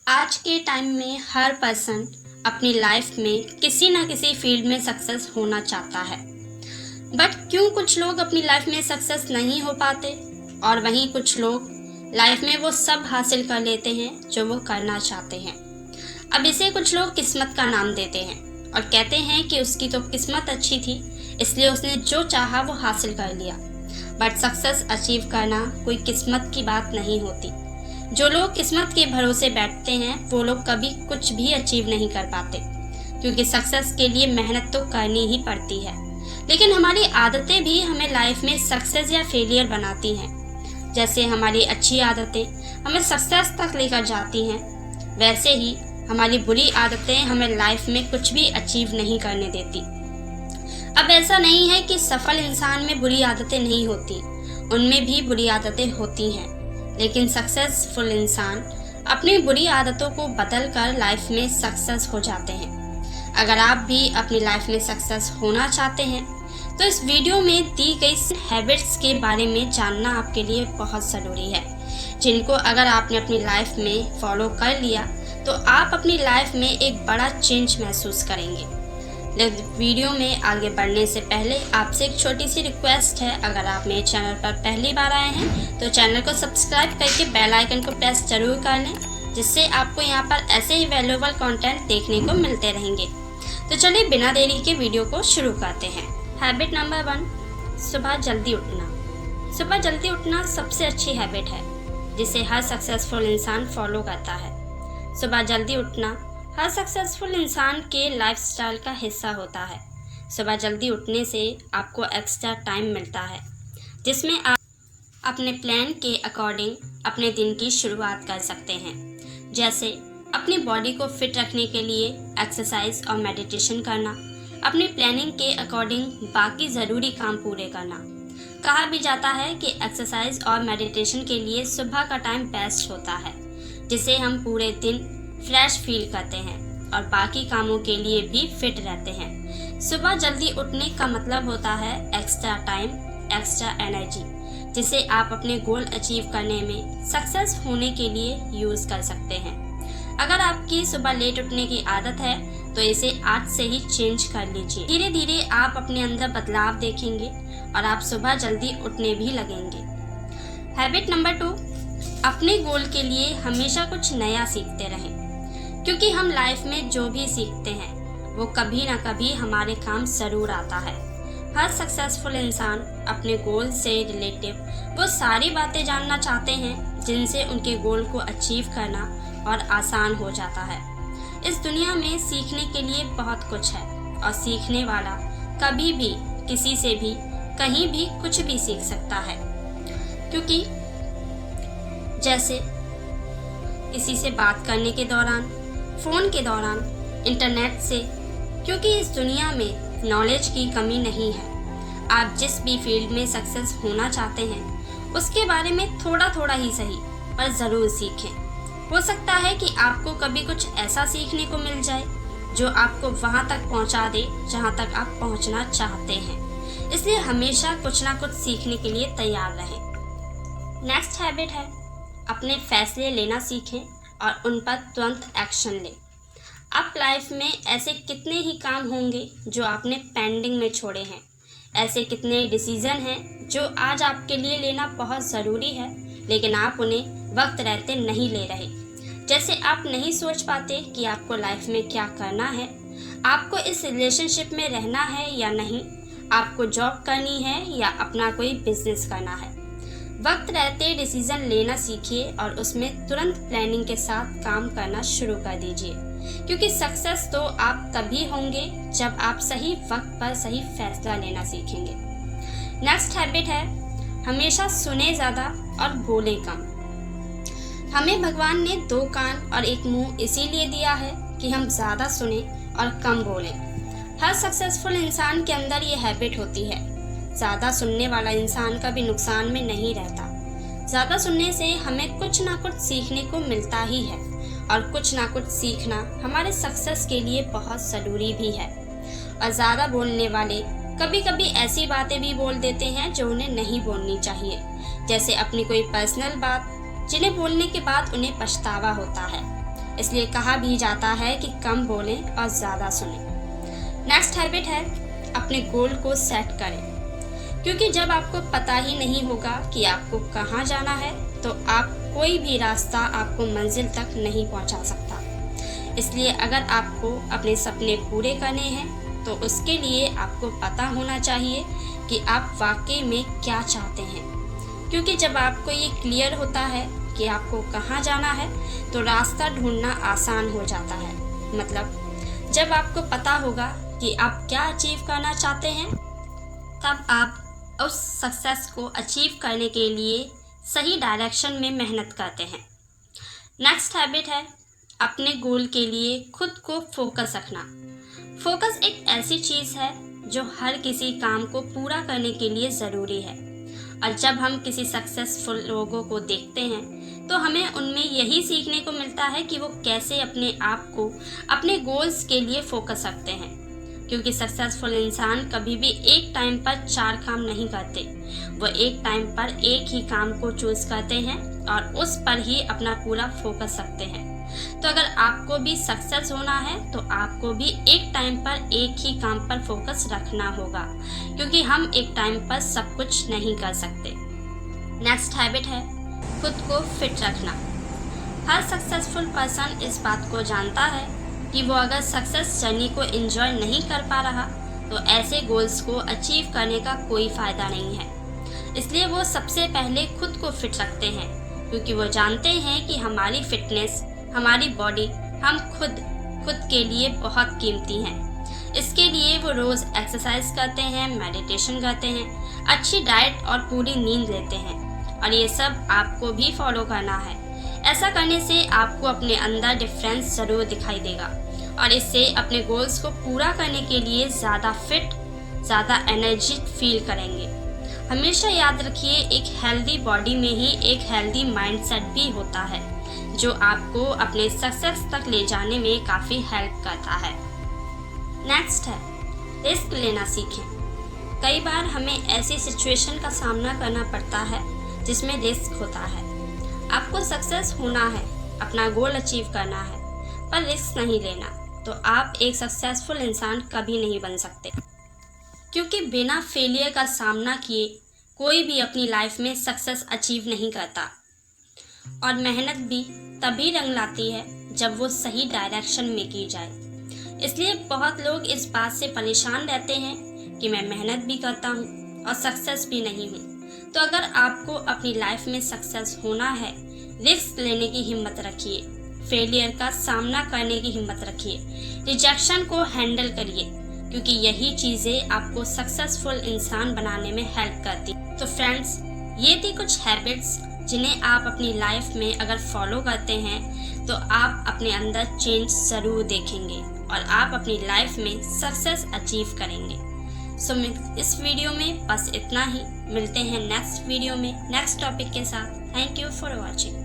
आज के टाइम में हर पर्सन अपनी लाइफ में किसी ना किसी फील्ड में सक्सेस होना चाहता है। बट क्यों कुछ लोग अपनी लाइफ में सक्सेस नहीं हो पाते और वहीं कुछ लोग लाइफ में वो सब हासिल कर लेते हैं जो वो करना चाहते हैं। अब इसे कुछ लोग किस्मत का नाम देते हैं और कहते हैं कि उसकी तो किस्मत अच्छी थी, इसलिए उसने जो चाहा वो हासिल कर लिया। बट सक्सेस अचीव करना कोई किस्मत की बात नहीं होती। जो लोग किस्मत के भरोसे बैठते हैं वो लोग कभी कुछ भी अचीव नहीं कर पाते, क्योंकि सक्सेस के लिए मेहनत तो करनी ही पड़ती है। लेकिन हमारी आदतें भी हमें लाइफ में सक्सेस या फेलियर बनाती हैं। जैसे हमारी अच्छी आदतें हमें सक्सेस तक लेकर जाती हैं, वैसे ही हमारी बुरी आदतें हमें लाइफ में कुछ भी अचीव नहीं करने देती। अब ऐसा नहीं है कि सफल इंसान में बुरी आदतें नहीं होती, उनमें भी बुरी आदतें होती हैं। लेकिन सक्सेसफुल इंसान अपनी बुरी आदतों को बदल कर लाइफ में सक्सेस हो जाते हैं। अगर आप भी अपनी लाइफ में सक्सेस होना चाहते हैं तो इस वीडियो में दी गई हैबिट्स के बारे में जानना आपके लिए बहुत ज़रूरी है, जिनको अगर आपने अपनी लाइफ में फॉलो कर लिया तो आप अपनी लाइफ में एक बड़ा चेंज महसूस करेंगे। वीडियो में आगे बढ़ने से पहले आपसे एक छोटी सी रिक्वेस्ट है, अगर आप मेरे चैनल पर पहली बार आए हैं तो चैनल को सब्सक्राइब करके बेल आइकन को प्रेस जरूर कर लें, जिससे आपको यहाँ पर ऐसे ही वैल्यूएबल कंटेंट देखने को मिलते रहेंगे। तो चलिए बिना देरी के वीडियो को शुरू करते हैं। हैबिट नंबर 1, सुबह जल्दी उठना। सुबह जल्दी उठना सबसे अच्छी हैबिट है जिसे हर सक्सेसफुल इंसान फॉलो करता है। सुबह जल्दी उठना हर सक्सेसफुल इंसान के लाइफस्टाइल का हिस्सा होता है। सुबह जल्दी उठने से आपको एक्स्ट्रा टाइम मिलता है, जिसमें आप अपने प्लान के अकॉर्डिंग अपने दिन की शुरुआत कर सकते हैं। जैसे अपनी बॉडी को फिट रखने के लिए एक्सरसाइज और मेडिटेशन करना, अपनी प्लानिंग के अकॉर्डिंग बाकी ज़रूरी काम पूरे करना। कहा भी जाता है कि एक्सरसाइज और मेडिटेशन के लिए सुबह का टाइम बेस्ट होता है, जिसे हम पूरे दिन फ्रेश फील करते हैं और बाकी कामों के लिए भी फिट रहते हैं। सुबह जल्दी उठने का मतलब होता है एक्स्ट्रा टाइम, एक्स्ट्रा एनर्जी, जिसे आप अपने गोल अचीव करने में सक्सेस होने के लिए यूज़ कर सकते हैं। अगर आपकी सुबह लेट उठने की आदत है तो इसे आज से ही चेंज कर लीजिए। धीरे धीरे आप अपने अंदर बदलाव देखेंगे और आप सुबह जल्दी उठने भी लगेंगे। हैबिट नंबर 2, अपने गोल के लिए हमेशा कुछ नया सीखते रहें, क्योंकि हम लाइफ में जो भी सीखते हैं वो कभी ना कभी हमारे काम ज़रूर आता है। हर सक्सेसफुल इंसान अपने गोल से रिलेटिव वो सारी बातें जानना चाहते हैं जिनसे उनके गोल को अचीव करना और आसान हो जाता है। इस दुनिया में सीखने के लिए बहुत कुछ है और सीखने वाला कभी भी किसी से भी कहीं भी कुछ भी सीख सकता है। क्योंकि जैसे किसी से बात करने के दौरान, फ़ोन के दौरान, इंटरनेट से, क्योंकि इस दुनिया में नॉलेज की कमी नहीं है। आप जिस भी फील्ड में सक्सेस होना चाहते हैं उसके बारे में थोड़ा थोड़ा ही सही पर ज़रूर सीखें। हो सकता है कि आपको कभी कुछ ऐसा सीखने को मिल जाए जो आपको वहाँ तक पहुँचा दे जहाँ तक आप पहुँचना चाहते हैं। इसलिए हमेशा कुछ ना कुछ सीखने के लिए तैयार रहें। नेक्स्ट हैबिट है अपने फैसले लेना सीखें और उन पर तुरंत एक्शन लें। अब लाइफ में ऐसे कितने ही काम होंगे जो आपने पेंडिंग में छोड़े हैं, ऐसे कितने डिसीज़न हैं जो आज आपके लिए लेना बहुत ज़रूरी है, लेकिन आप उन्हें वक्त रहते नहीं ले रहे। जैसे आप नहीं सोच पाते कि आपको लाइफ में क्या करना है, आपको इस रिलेशनशिप में रहना है या नहीं, आपको जॉब करनी है या अपना कोई बिजनेस करना है। वक्त रहते डिसीज़न लेना सीखिए और उसमें तुरंत प्लानिंग के साथ काम करना शुरू कर दीजिए, क्योंकि सक्सेस तो आप तभी होंगे जब आप सही वक्त पर सही फैसला लेना सीखेंगे। नेक्स्ट हैबिट है हमेशा सुने ज़्यादा और बोले कम। हमें भगवान ने 2 कान और 1 मुंह इसीलिए दिया है कि हम ज़्यादा सुने और कम बोलें। हर सक्सेसफुल इंसान के अंदर ये हैबिट होती है। ज़्यादा सुनने वाला इंसान कभी नुकसान में नहीं रहता। ज़्यादा सुनने से हमें कुछ ना कुछ सीखने को मिलता ही है और कुछ ना कुछ सीखना हमारे सक्सेस के लिए बहुत ज़रूरी भी है। और ज़्यादा बोलने वाले कभी कभी ऐसी बातें भी बोल देते हैं जो उन्हें नहीं बोलनी चाहिए, जैसे अपनी कोई पर्सनल बात जिन्हें बोलने के बाद उन्हें पछतावा होता है। इसलिए कहा भी जाता है कि कम बोलें और ज़्यादा सुनें। नेक्स्ट हैबिट है अपने गोल को सेट करें, क्योंकि जब आपको पता ही नहीं होगा कि आपको कहाँ जाना है तो आप कोई भी रास्ता आपको मंजिल तक नहीं पहुँचा सकता। इसलिए अगर आपको अपने सपने पूरे करने हैं तो उसके लिए आपको पता होना चाहिए कि आप वाकई में क्या चाहते हैं, क्योंकि जब आपको ये क्लियर होता है कि आपको कहाँ जाना है तो रास्ता ढूंढना आसान हो जाता है। मतलब जब आपको पता होगा कि आप क्या अचीव करना चाहते हैं, तब आप उस सक्सेस को अचीव करने के लिए सही डायरेक्शन में मेहनत करते हैं। नेक्स्ट हैबिट है अपने गोल के लिए खुद को फोकस रखना। फोकस एक ऐसी चीज़ है जो हर किसी काम को पूरा करने के लिए ज़रूरी है, और जब हम किसी सक्सेसफुल लोगों को देखते हैं तो हमें उनमें यही सीखने को मिलता है कि वो कैसे अपने आप को अपने गोल्स के लिए फोकस रखते हैं, क्योंकि सक्सेसफुल इंसान कभी भी एक टाइम पर 4 काम नहीं करते। वो एक टाइम पर एक ही काम को चूज़ करते हैं और उस पर ही अपना पूरा फोकस रखते हैं। तो अगर आपको भी सक्सेस होना है तो आपको भी एक टाइम पर एक ही काम पर फोकस रखना होगा, क्योंकि हम एक टाइम पर सब कुछ नहीं कर सकते। नेक्स्ट हैबिट है खुद को फिट रखना। हर सक्सेसफुल पर्सन इस बात को जानता है कि वो अगर सक्सेस जर्नी को एंजॉय नहीं कर पा रहा तो ऐसे गोल्स को अचीव करने का कोई फ़ायदा नहीं है। इसलिए वो सबसे पहले खुद को फिट रखते हैं, क्योंकि वो जानते हैं कि हमारी फिटनेस, हमारी बॉडी, हम खुद के लिए बहुत कीमती हैं। इसके लिए वो रोज़ एक्सरसाइज करते हैं, मेडिटेशन करते हैं, अच्छी डाइट और पूरी नींद लेते हैं, और ये सब आपको भी फॉलो करना है। ऐसा करने से आपको अपने अंदर डिफरेंस ज़रूर दिखाई देगा, और इससे अपने गोल्स को पूरा करने के लिए ज़्यादा फिट, ज़्यादा एनर्जी फील करेंगे। हमेशा याद रखिए, एक हेल्दी बॉडी में ही एक हेल्दी माइंडसेट भी होता है, जो आपको अपने सक्सेस तक ले जाने में काफ़ी हेल्प करता है। नेक्स्ट है रिस्क लेना सीखें। कई बार हमें ऐसी सिचुएशन का सामना करना पड़ता है जिसमें रिस्क होता है। आपको सक्सेस होना है, अपना गोल अचीव करना है, पर रिस्क नहीं लेना तो आप एक सक्सेसफुल इंसान कभी नहीं बन सकते, क्योंकि बिना फेलियर का सामना किए कोई भी अपनी लाइफ में सक्सेस अचीव नहीं करता। और मेहनत भी तभी रंग लाती है जब वो सही डायरेक्शन में की जाए। इसलिए बहुत लोग इस बात से परेशान रहते हैं कि मैं मेहनत भी करता हूँ और सक्सेस भी नहीं हूँ। तो अगर आपको अपनी लाइफ में सक्सेस होना है, रिस्क लेने की हिम्मत रखिए, फेलियर का सामना करने की हिम्मत रखिए, रिजेक्शन को हैंडल करिए, क्योंकि यही चीज़ें आपको सक्सेसफुल इंसान बनाने में हेल्प करती। तो फ्रेंड्स, ये थी कुछ हैबिट्स जिन्हें आप अपनी लाइफ में अगर फॉलो करते हैं तो आप अपने अंदर चेंज ज़रूर देखेंगे और आप अपनी लाइफ में सक्सेस अचीव करेंगे। सो इस वीडियो में बस इतना ही। मिलते हैं नेक्स्ट वीडियो में नेक्स्ट टॉपिक के साथ। Thank you for watching.